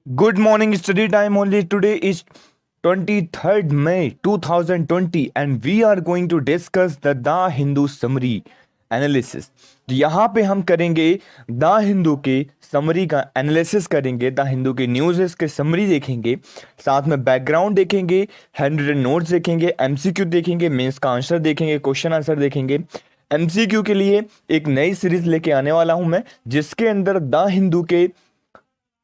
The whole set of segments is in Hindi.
Good morning, study time only. Today is 23rd May 2020 and we are going to discuss the Hindu summary analysis. तो यहाँ पे हम करेंगे द हिंदू के समरी का एनालिसिस करेंगे, द हिंदू के न्यूज़ के समरी देखेंगे, साथ में बैकग्राउंड देखेंगे, हैंड रिटन नोट्स देखेंगे, एमसीक्यू देखेंगे, मेंस का आंसर देखेंगे, क्वेश्चन आंसर देखेंगे। एमसीक्यू के लिए एक नई सीरीज लेके आने वाला हूं मैं, जिसके अंदर द हिंदू के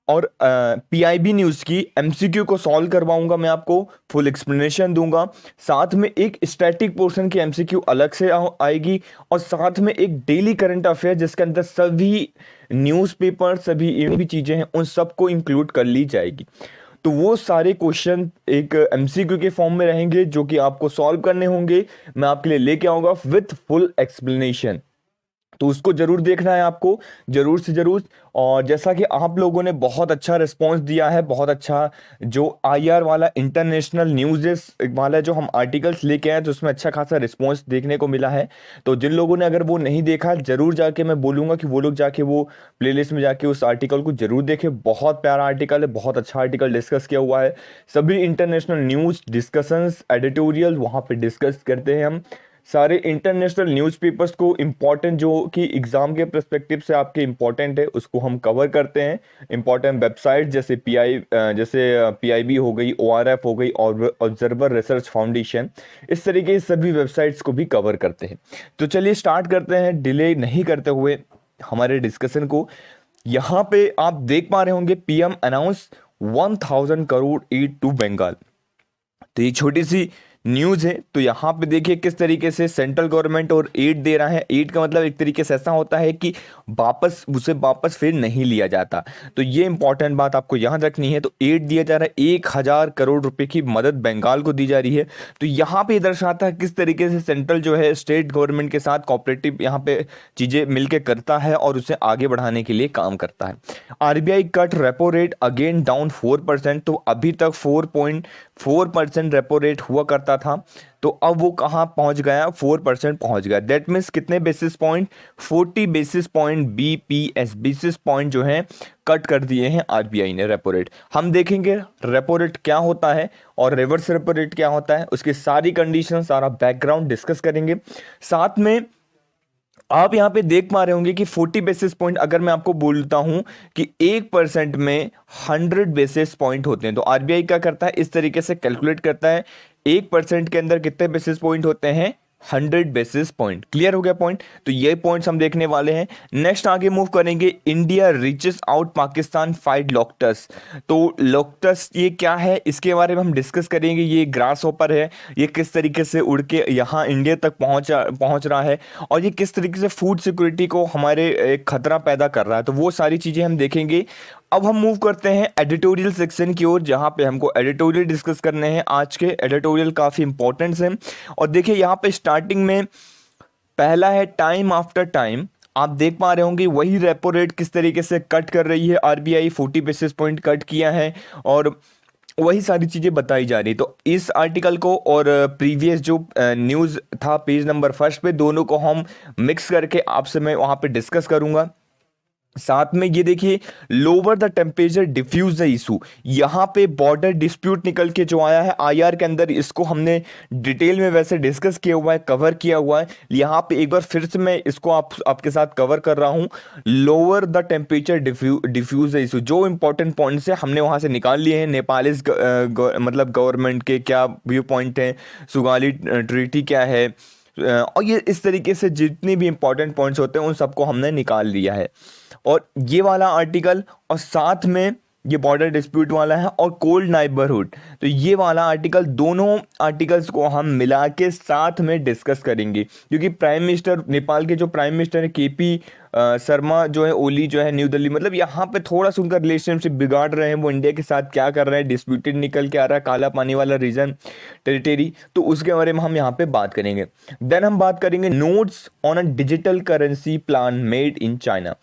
और पीआईबी न्यूज़ की एमसीक्यू को सॉल्व करवाऊंगा, मैं आपको फुल एक्सप्लेनेशन दूंगा। साथ में एक स्टैटिक पोर्शन की एमसीक्यू अलग से आएगी और साथ में एक डेली करंट अफेयर जिसके अंदर सभी न्यूज़पेपर, सभी भी चीज़ें हैं उन सबको इंक्लूड कर ली जाएगी। तो वो सारे क्वेश्चन एक एमसीक्यू के फॉर्म में रहेंगे जो कि आपको सॉल्व करने होंगे, मैं आपके लिए लेके आऊंगा विथ फुल एक्सप्लेनेशन। तो उसको जरूर देखना है आपको, जरूर से जरूर। और जैसा कि आप लोगों ने बहुत अच्छा रिस्पांस दिया है, बहुत अच्छा जो आईआर वाला इंटरनेशनल न्यूज़ेस वाला जो हम आर्टिकल्स लेके आए तो उसमें अच्छा खासा रिस्पांस देखने को मिला है। तो जिन लोगों ने अगर वो नहीं देखा, जरूर जाके मैं बोलूँगा कि वो लोग जाके वो प्लेलिस्ट में जाके उस आर्टिकल को जरूर देखें। बहुत प्यारा आर्टिकल है, बहुत अच्छा आर्टिकल डिस्कस किया हुआ है। सभी इंटरनेशनल न्यूज़ डिस्कशंस, एडिटोरियल वहाँ पे डिस्कस करते हैं हम। सारे इंटरनेशनल न्यूज़पेपर्स को इम्पॉर्टेंट, जो कि एग्जाम के पर्सपेक्टिव से आपके इम्पॉर्टेंट है, उसको हम कवर करते हैं। इम्पॉर्टेंट वेबसाइट जैसे पीआईबी हो गई, ओआरएफ हो गई और ऑब्जर्वर रिसर्च फाउंडेशन, इस तरीके की सभी वेबसाइट्स को भी कवर करते हैं। तो चलिए स्टार्ट करते हैं डिले नहीं करते हुए हमारे डिस्कशन को। यहाँ पे आप देख पा रहे होंगे PM announce 1000 crore aid to Bengal. तो ये छोटी सी न्यूज़ है। तो यहाँ पे देखिए किस तरीके से सेंट्रल गवर्नमेंट और एड दे रहा है। एड का मतलब एक तरीके से ऐसा होता है कि वापस फिर नहीं लिया जाता। तो ये इंपॉर्टेंट बात आपको यहाँ रखनी है। तो एड दिया जा रहा है, 1000 करोड़ रुपए की मदद बंगाल को दी जा रही है। तो यहाँ पे दर्शाता है किस तरीके से सेंट्रल जो है स्टेट गवर्नमेंट के साथ कोऑपरेटिव यहाँ पे चीजें मिलकर करता है और उसे आगे बढ़ाने के लिए काम करता है। RBI cut repo rate again down 4%। तो अभी तक 4.4% रेपो रेट हुआ करता था, तो अब वो कहाँ पहुंच गया, 4% पहुंच गया। दैट मीन्स कितने basis point, 40 basis point BPS basis point जो है कट कर दिए हैं आरबीआई ने रेपो रेट। हम देखेंगे रेपो रेट क्या होता है और रिवर्स रेपो रेट क्या होता है, उसकी सारी कंडीशन, सारा बैकग्राउंड डिस्कस करेंगे। साथ में आप यहां पे देख पा रहे होंगे कि 40 बेसिस पॉइंट, अगर मैं आपको बोलता हूं कि 1% में 100 बेसिस पॉइंट होते हैं, तो आरबीआई क्या करता है, इस तरीके से कैलकुलेट करता है 1% के अंदर कितने बेसिस पॉइंट होते हैं, 100 बेसिस पॉइंट। क्लियर हो गया पॉइंट। तो ये पॉइंट्स हम देखने वाले हैं। नेक्स्ट आगे मूव करेंगे, India reaches out Pakistan fight locusts. तो लोकटस ये क्या है, इसके बारे में हम डिस्कस करेंगे। ये ग्रास होपर है, ये किस तरीके से उड़ के यहाँ इंडिया तक पहुंच रहा है और ये किस तरीके से फूड सिक्योरिटी को हमारे एक खतरा पैदा कर रहा है। तो वो सारी चीज़ें हम देखेंगे। अब हम मूव करते हैं एडिटोरियल सेक्शन की ओर, जहां पे हमको एडिटोरियल डिस्कस करने हैं। आज के एडिटोरियल काफ़ी इंपॉर्टेंट हैं। और देखिए यहाँ पे स्टार्टिंग में पहला है टाइम आफ्टर टाइम। आप देख पा रहे होंगे वही रेपो रेट किस तरीके से कट कर रही है आरबीआई, 40 बेसिस पॉइंट कट किया है और वही सारी चीज़ें बताई जा रही। तो इस आर्टिकल को और प्रीवियस जो न्यूज़ था पेज नंबर फर्स्ट पे, दोनों को हम मिक्स करके आपसे मैं वहाँ पे डिस्कस करूँगा। साथ में ये देखिए, lower the temperature diffuse the issue. यहाँ पे बॉर्डर डिस्प्यूट निकल के जो आया है आईआर के अंदर, इसको हमने डिटेल में वैसे डिस्कस किया हुआ है, कवर किया हुआ है। यहाँ पे एक बार फिर से मैं इसको आपके साथ कवर कर रहा हूँ। Lower the temperature diffuse the issue, जो इंपॉर्टेंट पॉइंट्स है हमने वहाँ से निकाल लिए हैं। नेपालीज मतलब गवर्नमेंट के क्या व्यू पॉइंट हैं, सुगाली ट्रीटी क्या है, और ये इस तरीके से जितने भी इंपॉर्टेंट पॉइंट्स होते हैं उन सबको हमने निकाल लिया है। और ये वाला आर्टिकल और साथ में ये बॉर्डर डिस्प्यूट वाला है और कोल्ड नाइबरहुड, तो ये वाला आर्टिकल, दोनों आर्टिकल्स को हम मिला के साथ में डिस्कस करेंगे। क्योंकि प्राइम मिनिस्टर, नेपाल के जो प्राइम मिनिस्टर है केपी शर्मा जो है ओली जो है न्यू दिल्ली, मतलब यहाँ पे थोड़ा सा उनका रिलेशनशिप बिगाड़ रहे हैं। वो इंडिया के साथ क्या कर रहे हैं, डिस्प्यूटेड निकल के आ रहा है, काला पानी वाला रीजन, टेरिटरी। तो उसके बारे में हम यहाँ पे बात करेंगे। देन हम बात करेंगे notes on a digital currency plan made in China.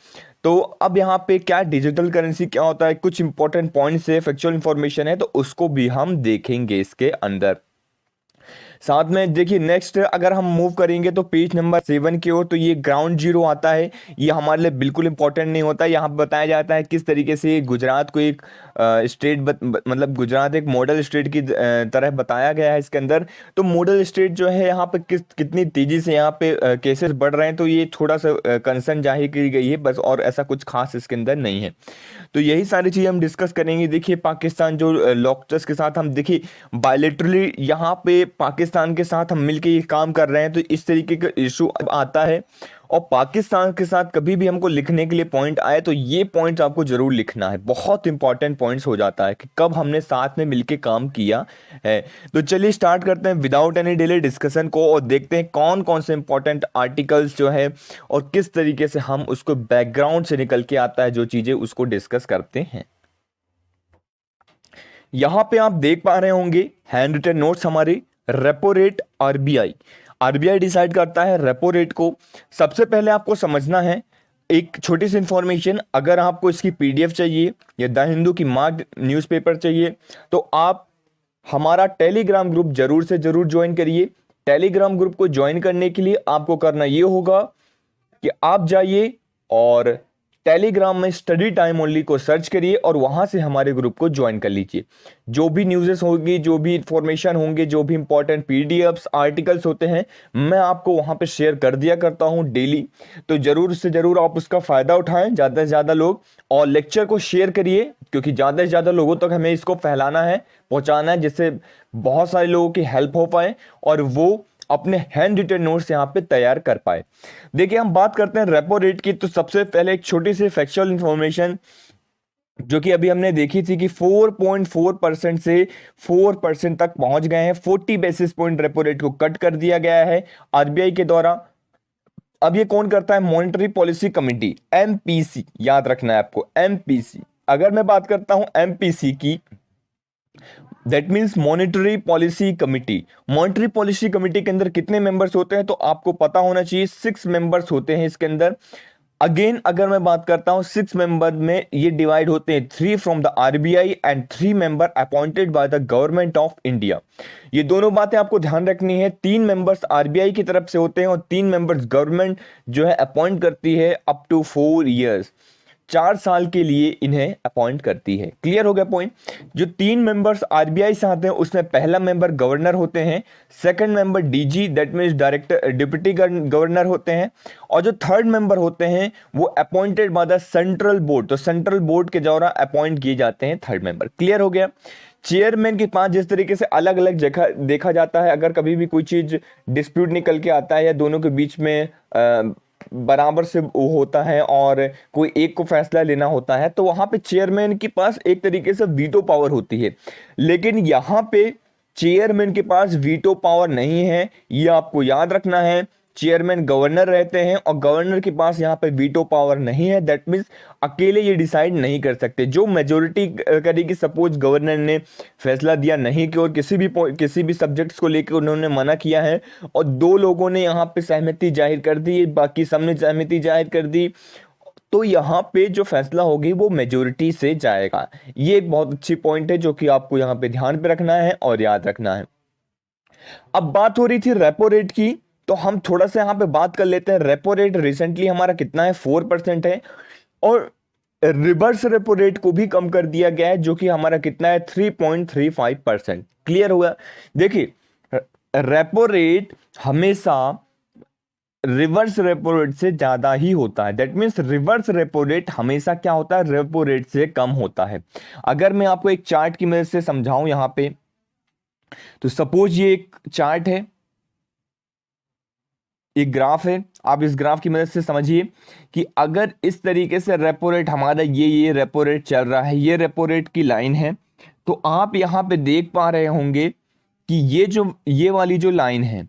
तो अब यहाँ पे क्या डिजिटल करेंसी क्या होता है, कुछ इंपॉर्टेंट पॉइंट्स है, फैक्चुअल इंफॉर्मेशन है, तो उसको भी हम देखेंगे इसके अंदर। साथ में देखिए नेक्स्ट अगर हम मूव करेंगे तो पेज नंबर 7 की ओर, तो ये ग्राउंड जीरो आता है। ये हमारे लिए बिल्कुल इंपॉर्टेंट नहीं होता। यहाँ पे बताया जाता है किस तरीके से गुजरात को एक स्टेट मतलब गुजरात एक मॉडल स्टेट की तरह बताया गया है इसके अंदर। तो मॉडल स्टेट जो है यहाँ पे कितनी तेजी से यहाँ पे केसेस बढ़ रहे हैं, तो ये थोड़ा सा कंसर्न जाहिर की गई है बस, और ऐसा कुछ खास इसके अंदर नहीं है। तो यही सारी चीज़ें हम डिस्कस करेंगे। देखिए पाकिस्तान जो लॉकचस के साथ हम देखिए बायलेटरली यहाँ पे पाकिस्तान के साथ हम मिलके ये काम कर रहे हैं, तो इस तरीके का इशू आता है। और पाकिस्तान के साथ कभी भी हमको लिखने के लिए पॉइंट आए तो ये पॉइंट्स आपको जरूर लिखना है। बहुत इंपॉर्टेंट पॉइंट्स हो जाता है कि कब हमने साथ में मिलके काम किया है। तो चलिए स्टार्ट करते हैं विदाउट एनी डिले डिस्कशन को, और देखते हैं कौन कौन से इंपॉर्टेंट आर्टिकल्स जो है और किस तरीके से हम उसको बैकग्राउंड से निकल के आता है जो चीजें उसको डिस्कस करते हैं। यहां पे आप देख पा रहे होंगे हैंड रिटन नोट्स हमारे। रेपो रेट आरबीआई डिसाइड करता है रेपो रेट को। सबसे पहले आपको समझना है एक छोटी सी इंफॉर्मेशन, अगर आपको इसकी पीडीएफ चाहिए या द हिंदू की मार्क्ड न्यूज़पेपर चाहिए तो आप हमारा टेलीग्राम ग्रुप जरूर से जरूर ज्वाइन करिए। टेलीग्राम ग्रुप को ज्वाइन करने के लिए आपको करना ये होगा कि आप जाइए और टेलीग्राम में स्टडी टाइम ओनली को सर्च करिए और वहां से हमारे ग्रुप को ज्वाइन कर लीजिए। जो भी न्यूज़ेस होगी, जो भी इंफॉर्मेशन होंगे, जो भी इंपॉर्टेंट पीडीएफ्स आर्टिकल्स होते हैं, मैं आपको वहां पे शेयर कर दिया करता हूं डेली। तो जरूर से जरूर आप उसका फायदा उठाएं, ज्यादा से ज्यादा लोग, और लेक्चर को शेयर करिए क्योंकि ज्यादा से ज्यादा लोगों तक हमें इसको फैलाना है, पहुंचाना है, जिससे बहुत सारे लोगों की हेल्प हो पाए और वो अपने हैंड रिटन नोट्स यहाँ पे तैयार कर पाए। देखिए हम बात करते हैं रेपो रेट की, तो सबसे पहले एक छोटी सी फैक्चुअल इंफॉर्मेशन जो कि अभी हमने देखी थी कि 4.4% से 4% तक पहुंच गए हैं। 40 बेसिस पॉइंट रेपो रेट को कट कर दिया गया है आरबीआई के द्वारा। अब ये कौन करता है? मॉनेटरी पॉलिसी कमेटी, एमपीसी, याद रखना है आपको, एमपीसी। अगर मैं बात करता हूं एमपीसी की, that means monetary policy committee. Monetary policy committee के अंदर कितने मेंबर्स होते हैं तो आपको पता होना चाहिए, 6 मेंबर्स होते हैं इसके अंदर। अगेन अगर मैं बात करता हूं 6 मेंबर में ये डिवाइड होते हैं, 3 from the RBI and 3 member appointed by the government of India. ये दोनों बातें आपको ध्यान रखनी है। 3 मेंबर्स आरबीआई की तरफ से होते हैं और 3 मेंबर्स गवर्नमेंट जो है अपॉइंट करती है अप टू 4 ईयर्स, 4 साल के लिए इन्हें अपॉइंट करती है। क्लियर हो गया पॉइंट? जो 3 मेंबर्स आरबीआई से आते हैं उसमें पहला मेंबर गवर्नर होते हैं, second member DG that means director deputy governor होते हैं, और जो थर्ड मेंबर होते हैं वो appointed by the central board. तो सेंट्रल बोर्ड के द्वारा अपॉइंट किए जाते हैं थर्ड मेंबर। क्लियर हो गया? चेयरमैन के पास जिस तरीके से अलग अलग जगह देखा जाता है, अगर कभी भी कोई चीज डिस्प्यूट निकल के आता है या दोनों के बीच में बराबर से होता है और कोई एक को फैसला लेना होता है, तो वहां पे चेयरमैन के पास एक तरीके से वीटो पावर होती है। लेकिन यहां पे चेयरमैन के पास वीटो पावर नहीं है, ये आपको याद रखना है। चेयरमैन गवर्नर रहते हैं और गवर्नर के पास यहाँ पे वीटो पावर नहीं है। दैट मीन्स अकेले ये डिसाइड नहीं कर सकते। जो मेजोरिटी करेगी, सपोज गवर्नर ने फैसला दिया नहीं कि और किसी भी सब्जेक्ट्स को लेकर उन्होंने मना किया है और 2 लोगों ने यहाँ पे सहमति जाहिर कर दी, बाकी सबने सहमति जाहिर कर दी, तो यहाँ पे जो फैसला होगी वो मेजोरिटी से जाएगा। ये एक बहुत अच्छी पॉइंट है जो कि आपको यहाँ पे ध्यान पे रखना है और याद रखना है। अब बात हो रही थी रेपो रेट की, तो हम थोड़ा सा यहाँ पे बात कर लेते हैं। रेपो रेट रिसेंटली हमारा कितना है? 4% है, और रिवर्स रेपो रेट को भी कम कर दिया गया है जो कि हमारा कितना है? 3.35%। क्लियर हुआ? देखिए रेपो रेट हमेशा रिवर्स रेपो रेट से ज्यादा ही होता है। That means reverse repo rate हमेशा क्या होता है? रेपो रेट से कम होता है। अगर मैं आपको एक चार्ट की मदद से समझाऊं यहां पे, तो सपोज ये एक चार्ट है, एक ग्राफ है। आप इस ग्राफ की मदद से समझिए कि अगर इस तरीके से रेपो रेट हमारा ये रेपो रेट चल रहा है, ये रेपो रेट की लाइन है, तो आप यहां पे देख पा रहे होंगे कि ये वाली जो लाइन है,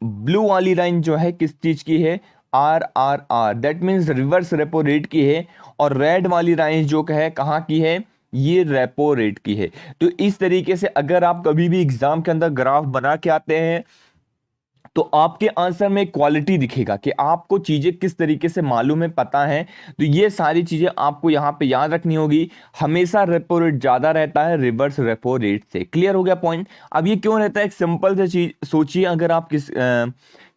ब्लू वाली लाइन जो है किस चीज की है? RRR, that means reverse repo rate की है। और रेड वाली लाइन जो है कहां की है? ये रेपो रेट की है। तो इस तरीके से अगर आप कभी भी एग्जाम के अंदर ग्राफ बना के आते हैं तो आपके आंसर में क्वालिटी दिखेगा कि आपको चीजें किस तरीके से मालूम है, पता है। तो ये सारी चीजें आपको यहाँ पे याद रखनी होगी। हमेशा रेपो रेट ज्यादा रहता है रिवर्स रेपो रेट से। क्लियर हो गया पॉइंट। अब ये क्यों रहता है, एक सिंपल सी चीज सोचिए, अगर आप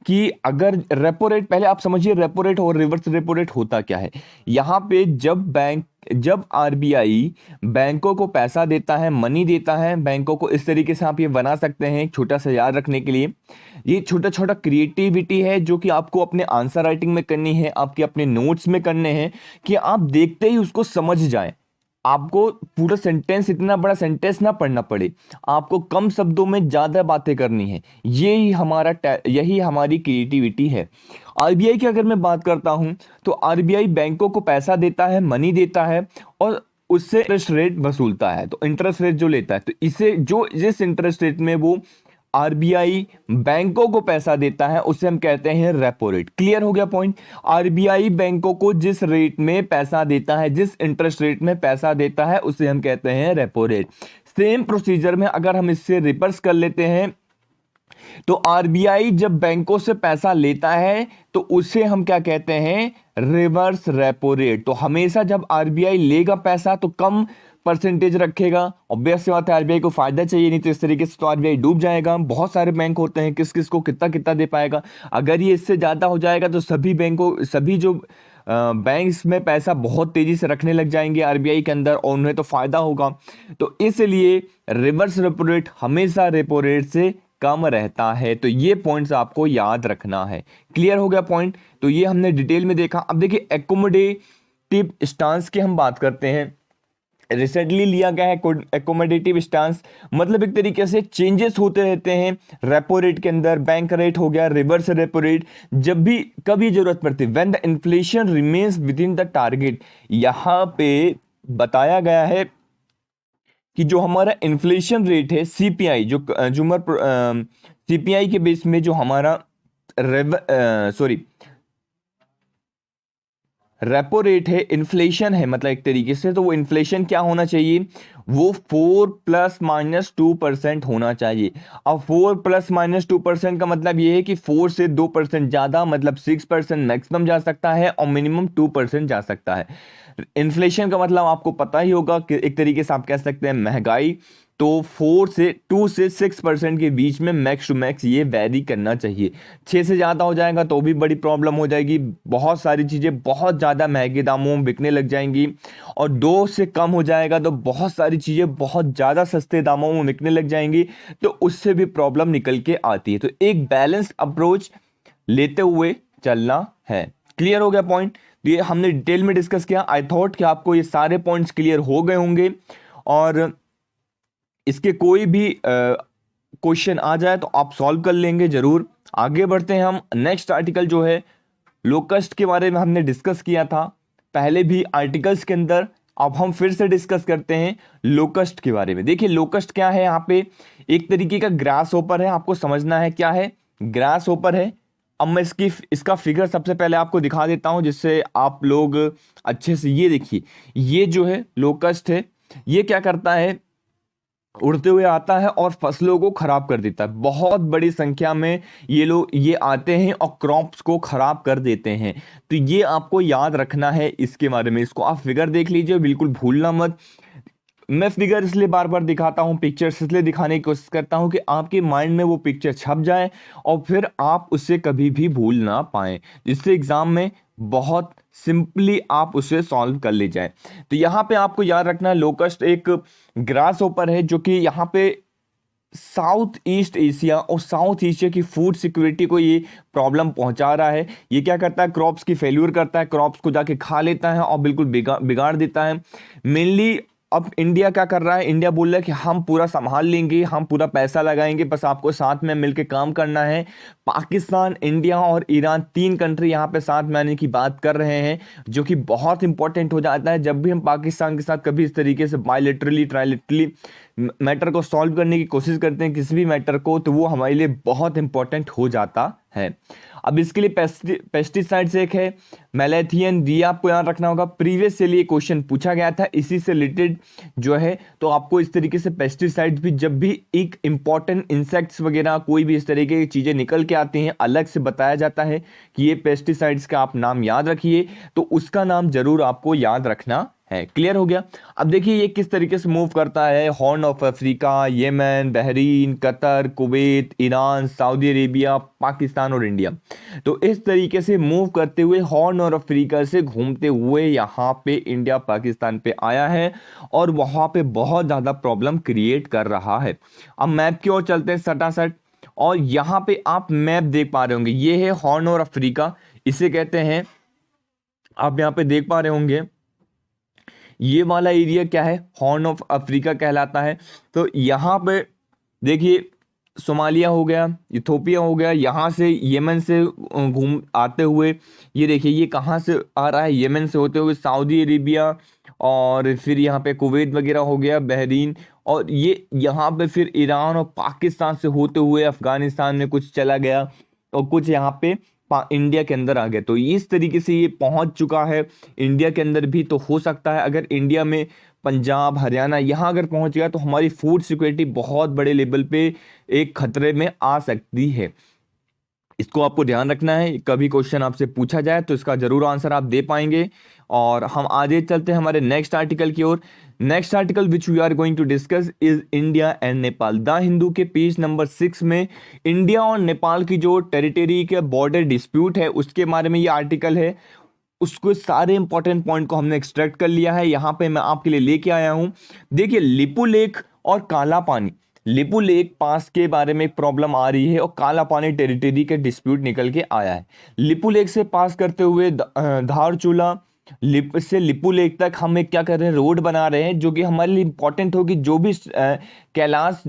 कि अगर रेपो रेट, पहले आप समझिए रेपो रेट और रिवर्स रेपो रेट होता क्या है। यहाँ पे जब आरबीआई बैंकों को पैसा देता है, मनी देता है बैंकों को, इस तरीके से आप ये बना सकते हैं एक छोटा सा याद रखने के लिए। ये छोटा छोटा क्रिएटिविटी है जो कि आपको अपने आंसर राइटिंग में करनी है, आपके अपने नोट्स में करने हैं, कि आप देखते ही उसको समझ जाएं। आपको पूरा सेंटेंस, इतना बड़ा सेंटेंस ना पढ़ना पड़े, आपको कम शब्दों में ज्यादा बातें करनी है। यही हमारी क्रिएटिविटी है। आरबीआई की अगर मैं बात करता हूं तो आरबीआई बैंकों को पैसा देता है, मनी देता है, और उससे इंटरेस्ट रेट वसूलता है। तो इंटरेस्ट रेट जो लेता है, तो इसे जो जिस इंटरेस्ट रेट में वो आरबीआई बैंकों को पैसा देता है उसे हम कहते हैं रेपो रेट। क्लियर हो गया पॉइंट। आरबीआई बैंकों को जिस रेट में पैसा देता है, जिस इंटरेस्ट रेट में पैसा देता है, उसे हम कहते हैं रेपो रेट। सेम प्रोसीजर में अगर हम इससे रिवर्स कर लेते हैं, तो आरबीआई जब बैंकों से पैसा लेता है तो उसे हम क्या कहते हैं, रिवर्स रेपो रेट। तो हमेशा जब आरबीआई लेगा पैसा तो कम परसेंटेज रखेगा। ऑब्वियस सी बात है, आरबीआई को फायदा चाहिए, नहीं तो इस तरीके से तो आरबीआई डूब जाएगा। बहुत सारे बैंक होते हैं, किस किस को कितना कितना दे पाएगा। अगर ये इससे ज्यादा हो जाएगा तो सभी जो बैंक्स में पैसा बहुत तेजी से रखने लग जाएंगे आरबीआई के अंदर, और उन्हें तो फायदा होगा। तो इसलिए रिवर्स रेपो रेट हमेशा रेपो रेट से कम रहता है। तो ये पॉइंट्स आपको याद रखना है। क्लियर हो गया पॉइंट। तो ये हमने डिटेल में देखा। अब देखिए एकोमोडेटिव स्टांस की हम बात करते हैं। रिसेंटली लिया गया है एकोमोडेटिव स्टांस, मतलब एक तरीके से चेंजेस होते रहते हैं रेपो रेट के अंदर। बैंक रेट हो गया, रिवर्स रेपो रेट, जब भी कभी जरूरत पड़ती, when the inflation remains with in the target. यहां पे बताया गया है कि जो हमारा इन्फ्लेशन रेट है सीपीआई, जो कंज्यूमर सीपीआई के बेस में जो हमारा रेपो रेट है, इन्फ्लेशन है, मतलब एक तरीके से तो वो इन्फ्लेशन क्या होना चाहिए, वो 4 ± 2% होना चाहिए। अब 4 ± 2% का मतलब ये है कि 4 से 2% ज्यादा, मतलब 6% मैक्सिमम जा सकता है और मिनिमम 2% जा सकता है। इन्फ्लेशन का मतलब आपको पता ही होगा कि एक तरीके से आप कह सकते हैं महंगाई। तो 2 से 6% के बीच में मैक्स टू मैक्स ये वैरी करना चाहिए। 6 से ज़्यादा हो जाएगा तो भी बड़ी प्रॉब्लम हो जाएगी, बहुत सारी चीज़ें बहुत ज़्यादा महंगे दामों में बिकने लग जाएंगी। और 2 से कम हो जाएगा तो बहुत सारी चीज़ें बहुत ज़्यादा सस्ते दामों में बिकने लग जाएंगी, तो उससे भी प्रॉब्लम निकल के आती है। तो एक बैलेंस अप्रोच लेते हुए चलना है। क्लियर हो गया पॉइंट। ये हमने डिटेल में डिस्कस किया। आई थॉट कि आपको ये सारे पॉइंट्स क्लियर हो गए होंगे, और इसके कोई भी क्वेश्चन आ जाए तो आप सॉल्व कर लेंगे जरूर। आगे बढ़ते हैं हम। नेक्स्ट आर्टिकल जो है लोकस्ट के बारे में हमने डिस्कस किया था पहले भी आर्टिकल्स के अंदर, अब हम फिर से डिस्कस करते हैं लोकस्ट के बारे में। देखिए लोकस्ट क्या है, यहाँ पे एक तरीके का ग्रास होपर है, आपको समझना है क्या है ग्रास होपर है। अब मैं इसका फिगर सबसे पहले आपको दिखा देता हूं जिससे आप लोग अच्छे से, ये देखिए ये जो है लोकस्ट है, ये क्या करता है, उड़ते हुए आता है और फसलों को खराब कर देता है। बहुत बड़ी संख्या में ये आते हैं और क्रॉप्स को खराब कर देते हैं। तो ये आपको याद रखना है इसके बारे में। इसको आप फिगर देख लीजिए, बिल्कुल भूलना मत। मैं फिगर इसलिए बार बार दिखाता हूं, पिक्चर्स इसलिए दिखाने की कोशिश करता हूं कि आपके माइंड में वो पिक्चर छप जाए और फिर आप उससे कभी भी भूल ना पाए, जिससे एग्जाम में बहुत सिंपली आप उसे सॉल्व कर ले जाए। तो यहाँ पे आपको याद रखना है लोकस्ट एक ग्रास होपर है जो कि यहाँ पे साउथ ईस्ट एशिया और साउथ एशिया की फूड सिक्योरिटी को ये प्रॉब्लम पहुंचा रहा है। ये क्या करता है, क्रॉप्स की फेल्यूर करता है, क्रॉप्स को जाके खा लेता है और बिल्कुल बिगाड़ देता है। मेनली अब इंडिया क्या कर रहा है, इंडिया बोल रहा है कि हम पूरा संभाल लेंगे, हम पूरा पैसा लगाएंगे, बस आपको साथ में मिलकर काम करना है। पाकिस्तान, इंडिया और ईरान, 3 कंट्री यहाँ पे साथ में आने की बात कर रहे हैं, जो कि बहुत इंपॉर्टेंट हो जाता है जब भी हम पाकिस्तान के साथ कभी इस तरीके से बायलैटरली ट्रायलैटरली मैटर को सॉल्व करने की कोशिश करते हैं किसी भी मैटर को, तो वो हमारे लिए बहुत इंपॉर्टेंट हो जाता है। अब इसके लिए पेस्टिसाइड्स एक है मैलाथियन, ये आपको याद रखना होगा, प्रीवियस से लिए क्वेश्चन पूछा गया था इसी से रिलेटेड जो है। तो आपको इस तरीके से पेस्टिसाइड्स भी, जब भी एक इंपॉर्टेंट इंसेक्ट्स वगैरह कोई भी इस तरीके की चीजें निकल के आती हैं, अलग से बताया जाता है कि ये पेस्टिसाइड्स का आप नाम याद रखिए, तो उसका नाम जरूर आपको याद रखना है। क्लियर हो गया। अब देखिए ये किस तरीके से मूव करता है, horn of Africa, Yemen, Bahrain, Qatar, Kuwait, Iran, Saudi Arabia, Pakistan और इंडिया। तो इस तरीके से मूव करते हुए हॉर्न और अफ्रीका से घूमते हुए यहाँ पे इंडिया पाकिस्तान पे आया है और वहाँ पे बहुत ज़्यादा प्रॉब्लम क्रिएट कर रहा है। अब मैप की ओर चलते हैं सटासट, और यहाँ पे आप मैप देख पा रहे होंगे, ये है हॉर्न और अफ्रीका, इसे कहते हैं, आप यहाँ पे देख पा रहे होंगे ये वाला एरिया क्या है, हॉर्न ऑफ अफ्रीका कहलाता है। तो यहाँ पे देखिए सोमालिया हो गया, इथोपिया हो गया, यहाँ से यमन से घूम आते हुए ये देखिए ये कहाँ से आ रहा है, यमन से होते हुए सऊदी अरेबिया, और फिर यहाँ पे कुवैत वगैरह हो गया, बहरीन, और ये यहाँ पे फिर ईरान और पाकिस्तान से होते हुए अफगानिस्तान में कुछ चला गया और कुछ यहाँ पे इंडिया के अंदर आ गया। तो इस तरीके से ये पहुंच चुका है इंडिया के अंदर भी। तो हो सकता है अगर इंडिया में पंजाब, हरियाणा यहाँ अगर पहुंच गया तो हमारी फूड सिक्योरिटी बहुत बड़े लेवल पे एक खतरे में आ सकती है। इसको आपको ध्यान रखना है, कभी क्वेश्चन आपसे पूछा जाए तो इसका जरूर आंसर आप दे पाएंगे। और हम आगे चलते हैं हमारे नेक्स्ट आर्टिकल की ओर। Next article which we are going to discuss is India and Nepal. The Hindu के पेज नंबर 6 में इंडिया और नेपाल की जो टेरिटरी के बॉर्डर डिस्प्यूट है उसके बारे में ये आर्टिकल है। उसको सारे इंपॉर्टेंट पॉइंट को हमने एक्सट्रैक्ट कर लिया है, यहाँ पे मैं आपके लिए लेके आया हूं। देखिए लिपू लेक और काला पानी, लिपू लेक पास के बारे में प्रॉब्लम आ रही है और काला पानी टेरिटरी के डिस्प्यूट निकल के आया है। लिपू लेक से पास करते हुए धारचूला से लिपू लेक तक हम एक क्या कर रहे हैं, रोड बना रहे हैं, जो कि हमारे लिए इंपॉर्टेंट होगी। जो भी कैलाश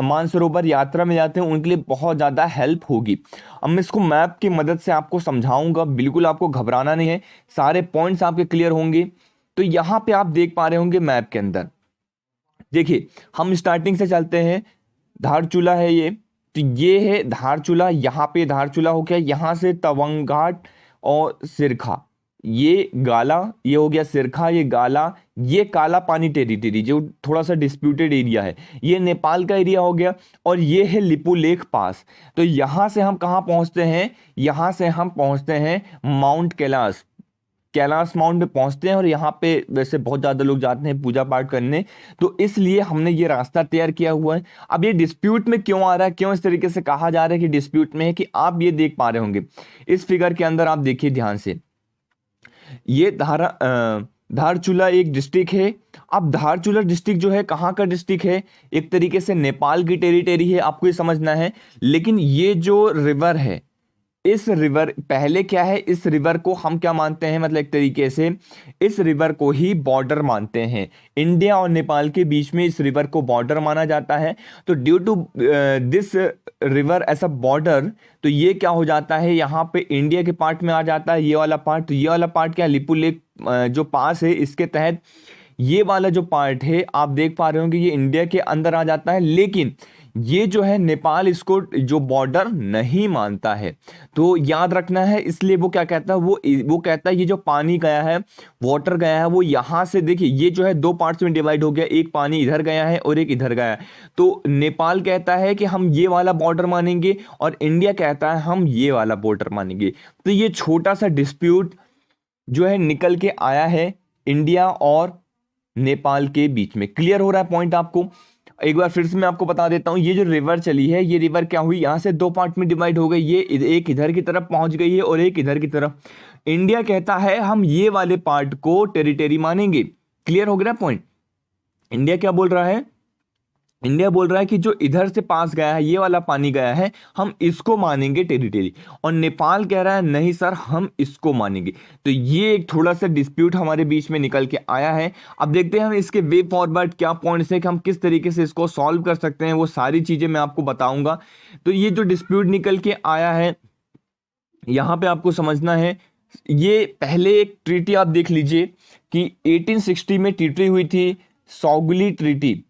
मानसरोवर यात्रा में जाते हैं उनके लिए बहुत ज़्यादा हेल्प होगी। अब मैं इसको मैप की मदद से आपको समझाऊंगा, बिल्कुल आपको घबराना नहीं है, सारे पॉइंट्स आपके क्लियर होंगे। तो यहाँ पे आप देख पा रहे होंगे मैप के अंदर, देखिए हम स्टार्टिंग से चलते हैं, धारचूला है ये, तो ये है धारचूला, यहाँ पे धारचूला हो गया, यहाँ से तवांग घाट और सिरखा, ये गाला, ये हो गया सिरखा, ये गाला, ये काला पानी टेरिटरी जो थोड़ा सा डिस्प्यूटेड एरिया है, ये नेपाल का एरिया हो गया, और ये है लिपू लेक पास। तो यहाँ से हम कहाँ पहुँचते हैं, यहाँ से हम पहुँचते हैं माउंट कैलाश, कैलाश माउंट पे पहुंचते हैं, और यहाँ पे वैसे बहुत ज़्यादा लोग जाते हैं पूजा पाठ करने, तो इसलिए हमने ये रास्ता तैयार किया हुआ है। अब ये डिस्प्यूट में क्यों आ रहा है, क्यों इस तरीके से कहा जा रहा है कि डिस्प्यूट में है, कि आप ये देख पा रहे होंगे इस फिगर के अंदर, आप देखिए ध्यान से, ये धारचूला एक डिस्ट्रिक्ट है। अब धारचूला डिस्ट्रिक्ट जो है कहाँ का डिस्ट्रिक्ट है, एक तरीके से नेपाल की टेरिटरी है, आपको ये समझना है। लेकिन ये जो रिवर है, इस रिवर पहले क्या है, इस रिवर को हम क्या मानते हैं, मतलब एक तरीके से इस रिवर को ही बॉर्डर मानते हैं, इंडिया और नेपाल के बीच में इस रिवर को बॉर्डर माना जाता है। तो due to this river as a border, तो ये क्या हो जाता है, यहाँ पे इंडिया के पार्ट में आ जाता है ये वाला पार्ट। तो ये वाला पार्ट क्या, लिपू लेक जो पास है इसके तहत ये वाला जो पार्ट है आप देख पा रहे होंगे ये इंडिया के अंदर आ जाता है। लेकिन ये जो है नेपाल इसको जो बॉर्डर नहीं मानता है, तो याद रखना है। इसलिए वो क्या कहता है, वो कहता है ये जो पानी गया है, वाटर गया है, वो यहाँ से, देखिए ये जो है दो पार्ट्स में डिवाइड हो गया, एक पानी इधर गया है और एक इधर गया है। तो नेपाल कहता है कि हम ये वाला बॉर्डर मानेंगे, और इंडिया कहता है हम ये वाला बॉर्डर मानेंगे। तो ये छोटा सा डिस्प्यूट जो है निकल के आया है इंडिया और नेपाल के बीच में। क्लियर हो रहा है पॉइंट आपको? एक बार फिर से मैं आपको बता देता हूं, ये जो रिवर चली है, ये रिवर क्या हुई, यहां से दो पार्ट में डिवाइड हो गई, ये एक इधर की तरफ पहुंच गई है और एक इधर की तरफ। इंडिया कहता है हम ये वाले पार्ट को टेरिटरी मानेंगे। क्लियर हो गया पॉइंट? इंडिया क्या बोल रहा है, इंडिया बोल रहा है कि जो इधर से पास गया है, ये वाला पानी गया है, हम इसको मानेंगे टेरिटरी, और नेपाल कह रहा है नहीं सर हम इसको मानेंगे। तो ये एक थोड़ा सा डिस्प्यूट हमारे बीच में निकल के आया है। अब देखते हैं हम इसके वे फॉरवर्ड क्या पॉइंट्स है, कि हम किस तरीके से इसको सॉल्व कर सकते हैं, वो सारी चीजें मैं आपको बताऊंगा। तो ये जो डिस्प्यूट निकल के आया है, यहाँ पे आपको समझना है, ये पहले एक ट्रीटी आप देख लीजिए कि 1860 में ट्रीटी हुई थी, सौगली ट्रीटी।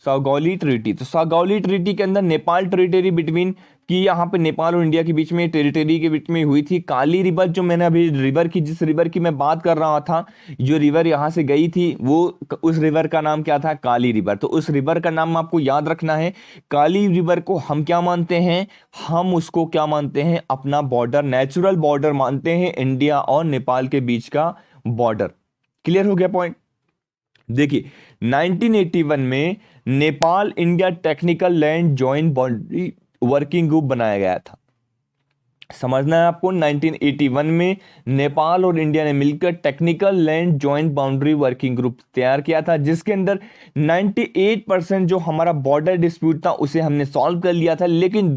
सागौली ट्रीटी। तो सागौली ट्रीटी के अंदर नेपाल टेरिटरी बिटवीन कि यहाँ पे नेपाल और इंडिया के बीच में टेरिटरी के बीच में हुई थी। काली रिवर, जो मैंने अभी रिवर की, जिस रिवर की मैं बात कर रहा था, जो रिवर यहाँ से गई थी, वो उस रिवर का नाम क्या था? काली रिवर। तो उस रिवर का नाम आपको याद रखना है। काली रिवर को हम क्या मानते हैं? हम उसको क्या मानते हैं? अपना बॉर्डर, नेचुरल बॉर्डर मानते हैं, इंडिया और नेपाल के बीच का बॉर्डर। क्लियर हो गया पॉइंट? देखिए 1981 में Nepal India technical land joint boundary working group बनाया गया था। समझना है आपको, 1981 में नेपाल और इंडिया ने मिलकर technical land joint boundary working group तैयार किया था, जिसके अंदर 98% जो हमारा बॉर्डर डिस्प्यूट था उसे हमने सॉल्व कर लिया था। लेकिन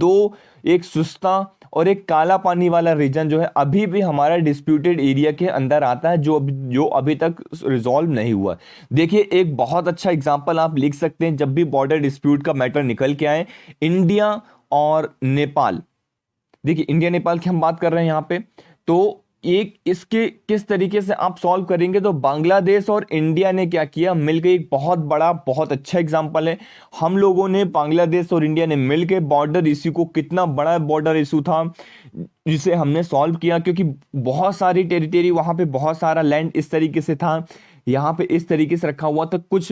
एक सुस्ता और एक काला पानी वाला रीजन जो है अभी भी हमारा डिस्प्यूटेड एरिया के अंदर आता है, जो अभी तक रिजॉल्व नहीं हुआ। देखिए एक बहुत अच्छा एग्जांपल आप लिख सकते हैं, जब भी बॉर्डर डिस्प्यूट का मैटर निकल के आए, इंडिया और नेपाल, देखिए इंडिया नेपाल की हम बात कर रहे हैं यहाँ पे, तो एक इसके किस तरीके से आप सॉल्व करेंगे, तो बांग्लादेश और इंडिया ने क्या किया, मिलकर एक बहुत बड़ा, बहुत अच्छा एग्जांपल है। हम लोगों ने, बांग्लादेश और इंडिया ने मिलकर बॉर्डर इश्यू को, कितना बड़ा बॉर्डर इशू था जिसे हमने सॉल्व किया, क्योंकि बहुत सारी टेरिटरी, वहां पे बहुत सारा लैंड इस तरीके से था, यहाँ पे इस तरीके से रखा हुआ था, कुछ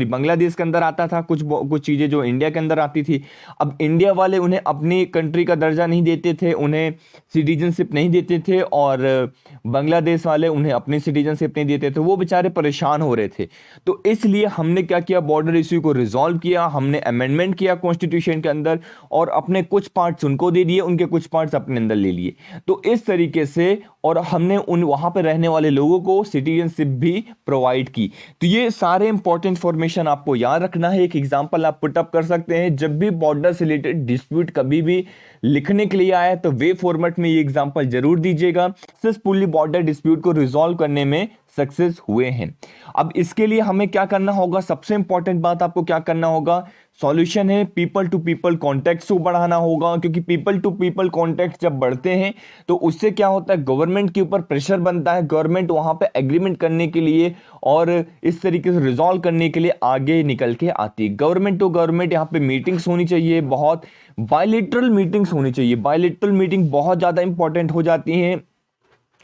बांग्लादेश के अंदर आता था, कुछ चीजें जो इंडिया के अंदर आती थी। अब इंडिया वाले उन्हें अपनी कंट्री का दर्जा नहीं देते थे, उन्हें सिटीजनशिप नहीं देते थे, और बांग्लादेश वाले उन्हें अपनी सिटीजनशिप नहीं देते थे। वो बेचारे परेशान हो रहे थे। तो इसलिए हमने क्या किया, बॉर्डर इश्यू को रिजॉल्व किया, हमने अमेंडमेंट किया कॉन्स्टिट्यूशन के अंदर, और अपने कुछ पार्ट्स उनको दे दिए, उनके कुछ पार्ट्स अपने अंदर ले लिए। तो इस तरीके से, और हमने वहां पर रहने वाले लोगों को सिटीजनशिप भी प्रोवाइड की। तो ये सारे इंपॉर्टेंट इंफॉर्मेशन आपको याद रखना है। एक एग्जांपल आप पुटअप कर सकते हैं, जब भी बॉर्डर से रिलेटेड डिस्प्यूट कभी भी लिखने के लिए आया तो वे फॉर्मेट में ये एग्जांपल जरूर दीजिएगा। सक्सेसफुली बॉर्डर डिस्प्यूट को रिजॉल्व करने में सक्सेस हुए हैं। अब इसके लिए हमें क्या करना होगा, सबसे इंपॉर्टेंट बात आपको क्या करना होगा, सॉल्यूशन है पीपल टू पीपल कॉन्टैक्ट्स को बढ़ाना होगा, क्योंकि पीपल टू पीपल कॉन्टैक्ट्स जब बढ़ते हैं तो उससे क्या होता है, गवर्नमेंट के ऊपर प्रेशर बनता है, गवर्नमेंट वहां पे एग्रीमेंट करने के लिए और इस तरीके से रिजॉल्व करने के लिए आगे निकल के आती है। गवर्नमेंट टू गवर्नमेंट यहाँ पे मीटिंग्स होनी चाहिए, बहुत बायलैटरल मीटिंग्स होनी चाहिए। बायलैटरल मीटिंग बहुत ज्यादा इंपॉर्टेंट हो जाती हैं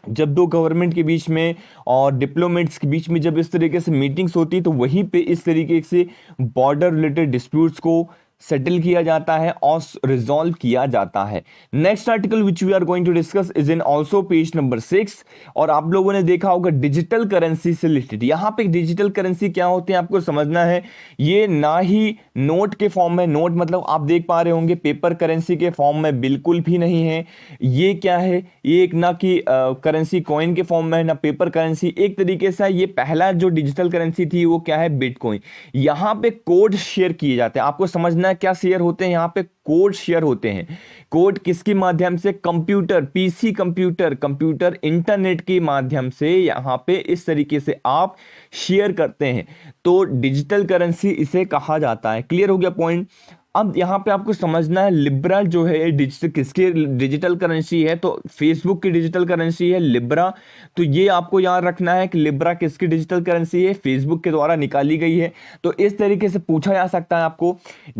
जब दो गवर्नमेंट के बीच में और डिप्लोमेट्स के बीच में जब इस तरीके से मीटिंग्स होती है, तो वहीं पे इस तरीके से बॉर्डर रिलेटेड डिस्प्यूट्स को सेटल किया जाता है और रिजॉल्व किया जाता है। Next article which we are going to discuss is in also page number 6। और आप लोगों ने देखा होगा डिजिटल करेंसी से रिलेटेड। यहाँ पे डिजिटल करेंसी क्या होती है आपको समझना है। ये ना ही नोट के फॉर्म में, नोट मतलब आप देख पा रहे होंगे पेपर करेंसी के फॉर्म में बिल्कुल भी नहीं है। ये क्या है, ये एक ना कि करेंसी कॉइन के फॉर्म में है, ना पेपर करेंसी। एक तरीके से ये पहला जो डिजिटल करेंसी थी वो क्या है, बिटकॉइन। यहाँ पे कोड शेयर किए जाते हैं। आपको समझना क्या शेयर होते हैं, यहां पे कोड शेयर होते हैं। कोड किसके माध्यम से, कंप्यूटर, पीसी कंप्यूटर इंटरनेट के माध्यम से यहां पे इस तरीके से आप शेयर करते हैं, तो डिजिटल करेंसी इसे कहा जाता है। क्लियर हो गया पॉइंट। अब यहां पे आपको समझना है लिब्रा जो है डिजिटल, किसके डिजिटल करेंसी है, तो फेसबुक की डिजिटल करेंसी है लिब्रा। तो ये आपको याद रखना है कि लिब्रा किसकी डिजिटल करेंसी है, फेसबुक के द्वारा निकाली गई है। तो इस तरीके से पूछा जा सकता है आपको।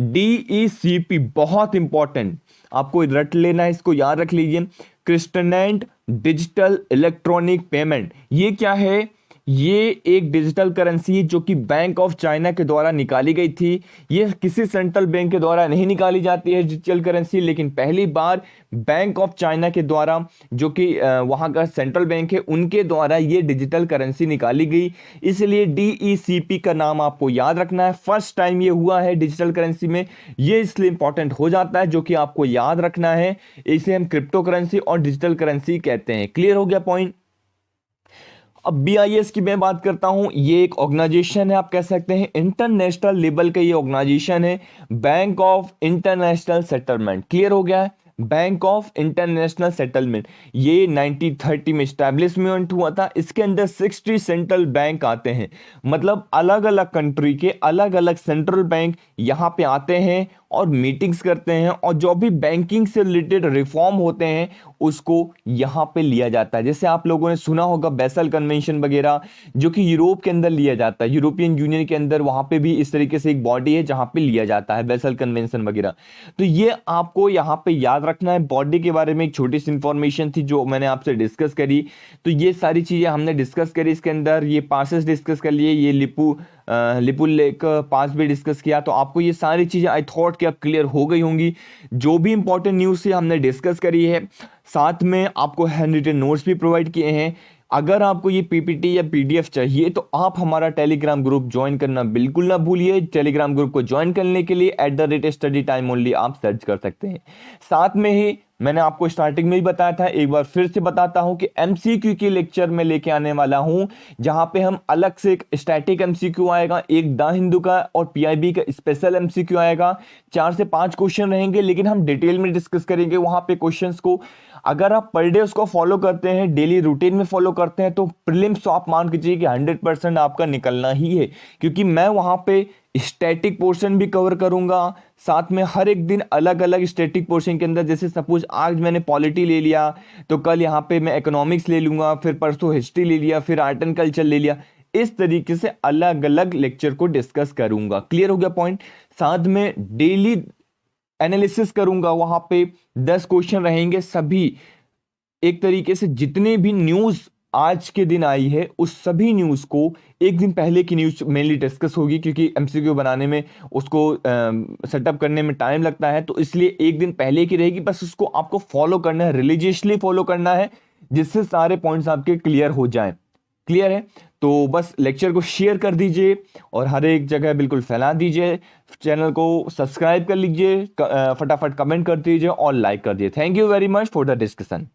DECP बहुत इंपॉर्टेंट, आपको रट लेना है, इसको याद रख लीजिए। क्रिस्टनेंट डिजिटल इलेक्ट्रॉनिक पेमेंट, ये क्या है, ये एक डिजिटल करेंसी है जो कि बैंक ऑफ चाइना के द्वारा निकाली गई थी। ये किसी सेंट्रल बैंक के द्वारा नहीं निकाली जाती है डिजिटल करेंसी, लेकिन पहली बार बैंक ऑफ चाइना के द्वारा, जो कि वहां का सेंट्रल बैंक है, उनके द्वारा ये डिजिटल करेंसी निकाली गई। इसलिए DECP का नाम आपको याद रखना है। फर्स्ट टाइम ये हुआ है डिजिटल करेंसी में, ये इसलिए इंपॉर्टेंट हो जाता है, जो कि आपको याद रखना है। इसे हम क्रिप्टो करेंसी और डिजिटल करेंसी कहते हैं। क्लियर हो गया पॉइंट। अब BIS की मैं बात करता हूं। ये एक ऑर्गेनाइजेशन है, आप कह सकते हैं इंटरनेशनल लेवल का ये ऑर्गेनाइजेशन है, bank of international settlement. Clear हो गया है, बैंक ऑफ इंटरनेशनल सेटलमेंट। ये 1930 में स्टैब्लिशमेंट हुआ था। इसके अंदर 60 सेंट्रल बैंक आते हैं, मतलब अलग अलग कंट्री के अलग अलग सेंट्रल बैंक यहाँ पे आते हैं और मीटिंग्स करते हैं, और जो भी बैंकिंग से रिलेटेड रिफॉर्म होते हैं उसको यहाँ पे लिया जाता है। जैसे आप लोगों ने सुना होगा बेसल कन्वेंशन वगैरह, जो कि यूरोप के अंदर लिया जाता है, यूरोपियन यूनियन के अंदर वहाँ पे भी इस तरीके से एक बॉडी है जहाँ पे लिया जाता है बेसल कन्वेंशन वगैरह। तो ये आपको यहाँ पे याद रखना है। बॉडी के बारे में एक छोटी सी इंफॉर्मेशन थी जो मैंने आपसे डिस्कस करी। तो ये सारी चीज़ें हमने डिस्कस करी इसके अंदर, ये पासेस डिस्कस कर लिए, ये लिपू लेक पास भी डिस्कस किया। तो आपको ये सारी चीज़ें आई थॉट कि अब क्लियर हो गई होंगी। जो भी इंपॉर्टेंट न्यूज़ थी हमने डिस्कस करी है, साथ में आपको हैंड रिटन नोट्स भी प्रोवाइड किए हैं। अगर आपको ये पीपीटी या पीडीएफ चाहिए तो आप हमारा टेलीग्राम ग्रुप ज्वाइन करना बिल्कुल ना भूलिए। टेलीग्राम ग्रुप को ज्वाइन करने के लिए @studytime_only आप सर्च कर सकते हैं। साथ में ही मैंने आपको स्टार्टिंग में ही बताया था, एक बार फिर से बताता हूं कि एमसीक्यू की लेक्चर में लेके आने वाला हूं, जहां पे हम अलग से एक स्टैटिक एमसीक्यू आएगा, एक द हिंदू का और पीआईबी का स्पेशल एमसीक्यू आएगा। 4 से 5 क्वेश्चन रहेंगे, लेकिन हम डिटेल में डिस्कस करेंगे वहां पे क्वेश्चंस को। अगर आप पर डे उसको फॉलो करते हैं, डेली रूटीन में फॉलो करते हैं, तो प्रीलिम्स तो आप मान के चलिए कि 100% आपका निकलना ही है, क्योंकि मैं वहां पे स्टैटिक पोर्शन भी कवर करूंगा। साथ में हर एक दिन अलग अलग स्टैटिक पोर्शन के अंदर, जैसे सपोज आज मैंने पॉलिटी ले लिया तो कल यहाँ पे मैं इकोनॉमिक्स ले लूंगा, फिर परसों हिस्ट्री ले लिया, फिर आर्ट एंड कल्चर ले लिया। इस तरीके से अलग अलग लेक्चर को डिस्कस करूंगा। क्लियर हो गया पॉइंट। साथ में डेली एनालिसिस करूंगा, वहां पे 10 क्वेश्चन रहेंगे सभी। एक तरीके से जितने भी न्यूज आज के दिन आई है उस सभी न्यूज को एक दिन पहले की न्यूज मेनली डिस्कस होगी, क्योंकि एमसीक्यू बनाने में उसको सेटअप करने में टाइम लगता है, तो इसलिए एक दिन पहले की रहेगी। बस उसको आपको फॉलो करना है, रिलीजियसली फॉलो करना है, जिससे सारे पॉइंट्स आपके क्लियर हो जाएं। क्लियर है? तो बस लेक्चर को शेयर कर दीजिए और हर एक जगह बिल्कुल फैला दीजिए। चैनल को सब्सक्राइब कर लीजिए, फटाफट कमेंट कर दीजिए और लाइक कर दीजिए। Thank you very much for the discussion.